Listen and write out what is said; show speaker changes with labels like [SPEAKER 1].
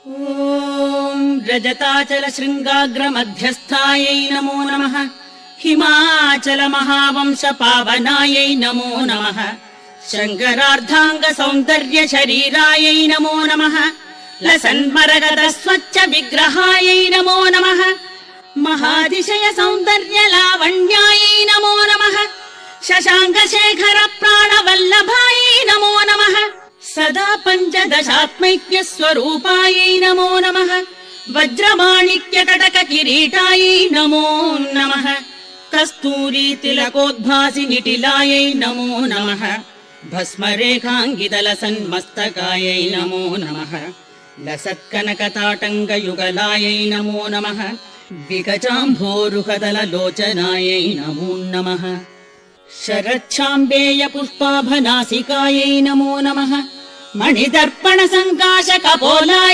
[SPEAKER 1] ॐ रजताचल शृङ्गाग्र मध्यस्थायै नमो नमः। हिमाचल महावंश पावनायै नमो नमः। शङ्करार्धाङ्ग सौन्दर्य शरीरायै नमो नमः। लसन्मरगद स्वच्छ विग्रहायै नमो नमः। महातिशय सौन्दर्य लावण्यायै नमो नमः। शशाङ्क शेखर प्राणवल्लभायै नमो नमः। सदा पञ्चदशात्मैक्य स्वरूपायै नमो नमः। वज्रमाणिक्य कटक किरीटायै नमो नमः। कस्तूरी तिलकोद्भासि निटिलायै नमो नमः। भस्मरेखाङ्गितलसन्मस्तकायै नमो नमः। लसत्कनकताटङ्गयुगलायै नमो नमः। विकचाम्भोरुहदललोचनायै नमो नमः। शरच्छाम्बेय पुष्पाभनासिकायै नमो नमः। मणिदर्पण सङ्काश कपोलाय